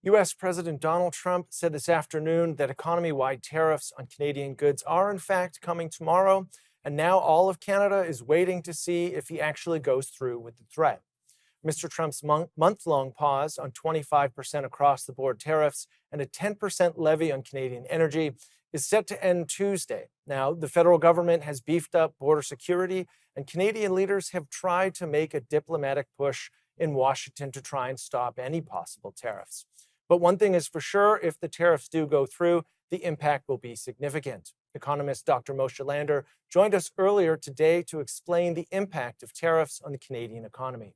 U.S. President Donald Trump said this afternoon that economy-wide tariffs on Canadian goods are in fact coming tomorrow, and now all of Canada is waiting to see if he actually goes through with the threat. Mr. Trump's month-long pause on 25% across-the-board tariffs and a 10% levy on Canadian energy is set to end Tuesday. Now, the federal government has beefed up border security, and Canadian leaders have tried to make a diplomatic push in Washington to try and stop any possible tariffs. But one thing is for sure, if the tariffs do go through, the impact will be significant. Economist Dr. Moshe Lander joined us earlier today to explain the impact of tariffs on the Canadian economy.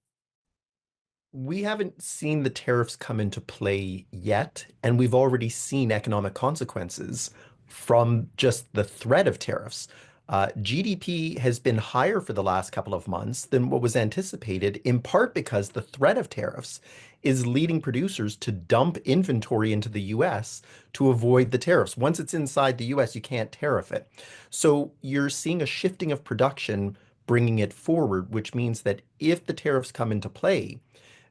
We haven't seen the tariffs come into play yet, and we've already seen economic consequences from just the threat of tariffs. GDP has been higher for the last couple of months than what was anticipated, in part because the threat of tariffs is leading producers to dump inventory into the US to avoid the tariffs. Once it's inside the US, you can't tariff it. So you're seeing a shifting of production, bringing it forward, which means that if the tariffs come into play,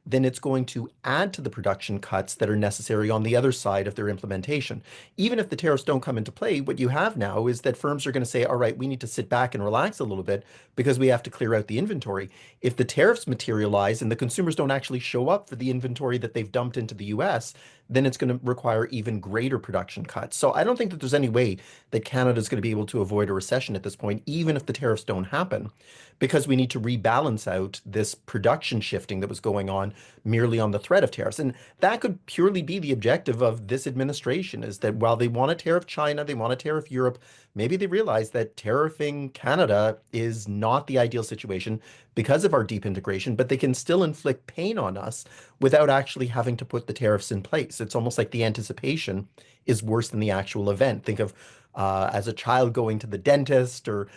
then it's going to add to the production cuts that are necessary on the other side of their implementation. Even if the tariffs don't come into play, what you have now is that firms are going to say, all right, we need to sit back and relax a little bit because we have to clear out the inventory. If the tariffs materialize and the consumers don't actually show up for the inventory that they've dumped into the US, then it's going to require even greater production cuts. So I don't think that there's any way that Canada is going to be able to avoid a recession at this point, even if the tariffs don't happen, because we need to rebalance out this production shifting that was going on merely on the threat of tariffs. And that could purely be the objective of this administration, is that while they want to tariff China, they want to tariff Europe, maybe they realize that tariffing Canada is not the ideal situation because of our deep integration, but they can still inflict pain on us without actually having to put the tariffs in place. It's almost like the anticipation is worse than the actual event. Think of as a child going to the dentist or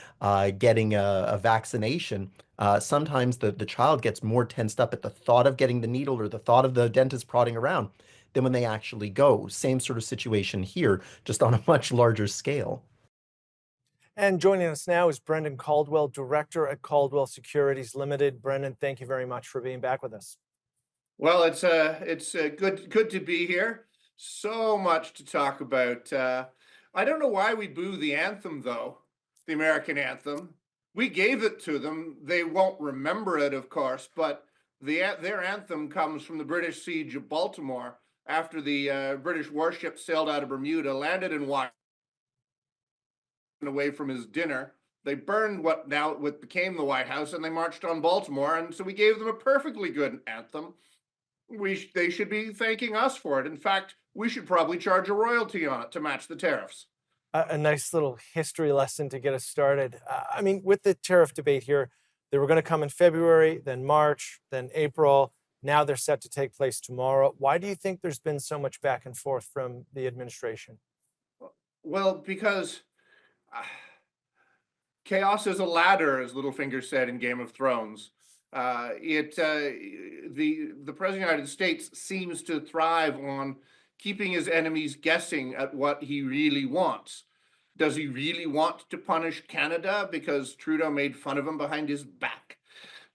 getting a vaccination. Sometimes the child gets more tensed up at the thought of getting the needle or the thought of the dentist prodding around than when they actually go. Same sort of situation here, just on a much larger scale. And joining us now is Brendan Caldwell, Director at Caldwell Securities Limited. Brendan, thank you very much for being back with us. Well, it's good to be here. So much to talk about. I don't know why we boo the anthem though, the American anthem. We gave it to them. They won't remember it, of course, but their anthem comes from the British siege of Baltimore after the British warship sailed out of Bermuda, landed in Washington away from his dinner. They burned what became the White House, and they marched on Baltimore. And so we gave them a perfectly good anthem. They should be thanking us for it. In fact, we should probably charge a royalty on it to match the tariffs. A nice little history lesson to get us started. I mean, with the tariff debate here, they were going to come in February, then March, then April. Now they're set to take place tomorrow. Why do you think there's been so much back and forth from the administration? Well, because chaos is a ladder, as Littlefinger said in Game of Thrones. The president of the United States seems to thrive on keeping his enemies guessing at what he really wants. Does he really want to punish Canada because Trudeau made fun of him behind his back?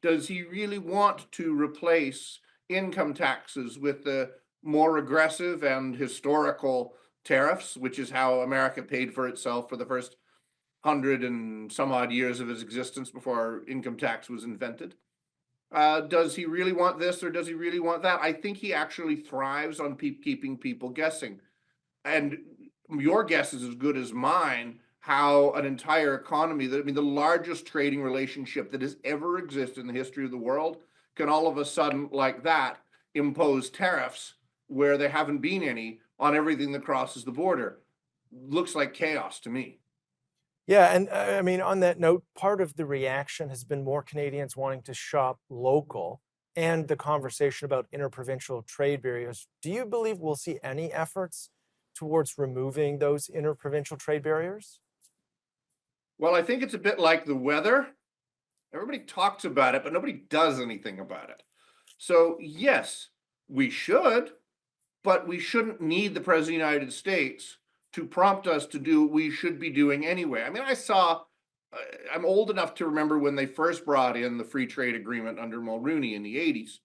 Does he really want to replace income taxes with the more aggressive and historical tariffs, which is how America paid for itself for the first 100 and some odd years of his existence before income tax was invented? Does he really want this or does he really want that? I think he actually thrives on keeping people guessing. And your guess is as good as mine how an entire economy, the largest trading relationship that has ever existed in the history of the world, can all of a sudden, like that, impose tariffs where there haven't been any on everything that crosses the border. Looks like chaos to me. Yeah, and I mean, on that note, part of the reaction has been more Canadians wanting to shop local and the conversation about interprovincial trade barriers. Do you believe we'll see any efforts towards removing those interprovincial trade barriers? Well, I think it's a bit like the weather. Everybody talks about it, but nobody does anything about it. So, yes, we should, but we shouldn't need the President of the United States to prompt us to do what we should be doing anyway. I mean, I'm old enough to remember when they first brought in the free trade agreement under Mulroney in the 80s.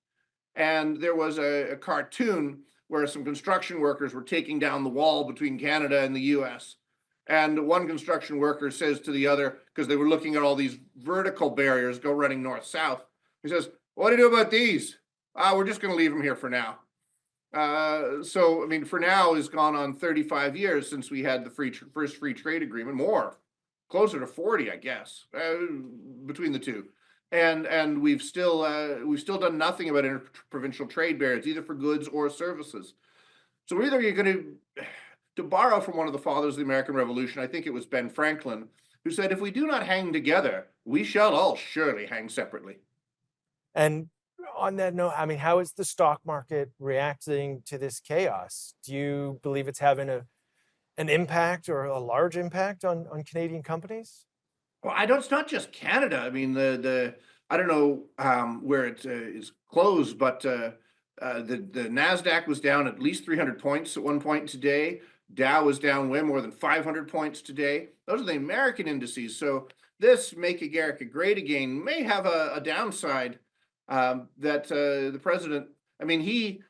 And there was a cartoon where some construction workers were taking down the wall between Canada and the US. And one construction worker says to the other, because they were looking at all these vertical barriers go running north-south, he says, "What do you do about these?" We're just going to leave them here for now. So, I mean, for now has gone on 35 years since we had the first free trade agreement, more, closer to 40, I guess, between the two. And we've still done nothing about interprovincial trade barriers, either for goods or services. So either you're going to borrow from one of the fathers of the American Revolution, I think it was Ben Franklin, who said, "If we do not hang together, we shall all surely hang separately." And on that note, I mean, how is the stock market reacting to this chaos? Do you believe it's having an impact or a large impact on Canadian companies? Well, I don't. It's not just Canada. I mean, I don't know where it is closed, but the Nasdaq was down at least 300 points at one point today. Dow was down way more than 500 points today. Those are the American indices. So this "Make America Great Again" may have a downside that the president. I mean, he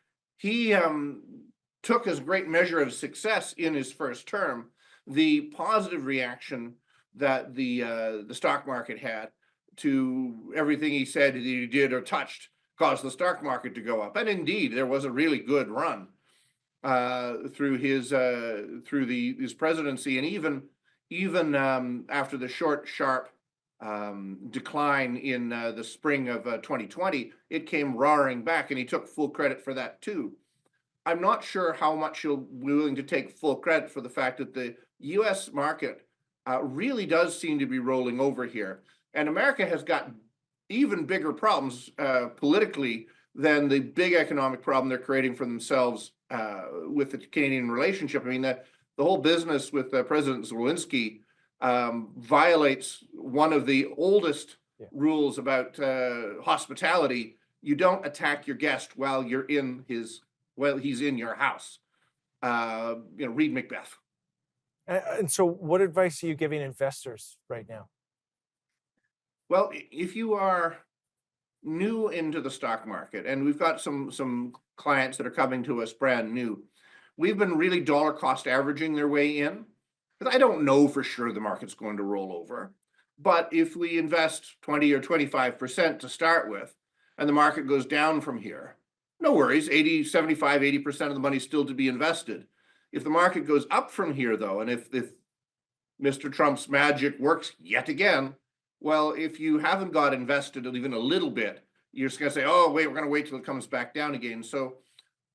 took as a great measure of success in his first term the positive reaction that the stock market had to everything he said that he did or touched caused the stock market to go up. And indeed, there was a really good run through his presidency, and even after the short, sharp decline in the spring of 2020, it came roaring back, and he took full credit for that too. I'm not sure how much he'll be willing to take full credit for the fact that the U.S. market really does seem to be rolling over here. And America has got even bigger problems politically than the big economic problem they're creating for themselves with the Canadian relationship. I mean, the whole business with President Zelensky violates one of the oldest rules about hospitality. You don't attack your guest while he's in your house. Read Macbeth. And so what advice are you giving investors right now? Well, if you are new into the stock market, and we've got some clients that are coming to us brand new, we've been really dollar cost averaging their way in, because I don't know for sure the market's going to roll over. But if we invest 20 or 25% to start with, and the market goes down from here, no worries, 80, 75, 80% of the money is still to be invested. If the market goes up from here, though, and if Mr. Trump's magic works yet again, well, if you haven't got invested even a little bit, you're just going to say, "Oh, wait, we're going to wait till it comes back down again." So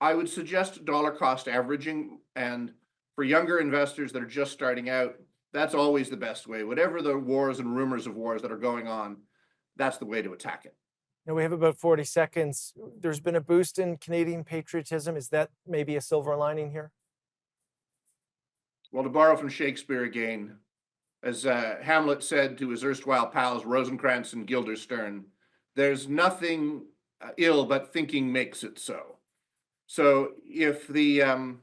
I would suggest dollar cost averaging. And for younger investors that are just starting out, that's always the best way. Whatever the wars and rumors of wars that are going on, that's the way to attack it. Now we have about 40 seconds. There's been a boost in Canadian patriotism. Is that maybe a silver lining here? Well, to borrow from Shakespeare again, as Hamlet said to his erstwhile pals Rosencrantz and Guildenstern, "There's nothing ill but thinking makes it so." So if the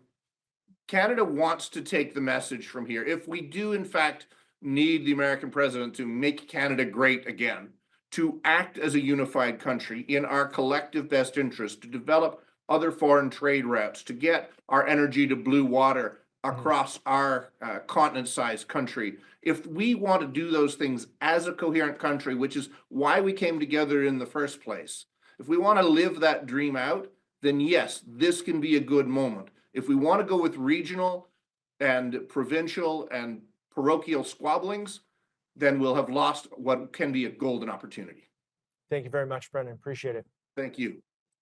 Canada wants to take the message from here, if we do in fact need the American president to make Canada great again, to act as a unified country in our collective best interest, to develop other foreign trade routes, to get our energy to blue water across our continent-sized country. If we want to do those things as a coherent country, which is why we came together in the first place, if we want to live that dream out, then yes, this can be a good moment. If we want to go with regional and provincial and parochial squabblings, then we'll have lost what can be a golden opportunity. Thank you very much, Brendan. Appreciate it. Thank you.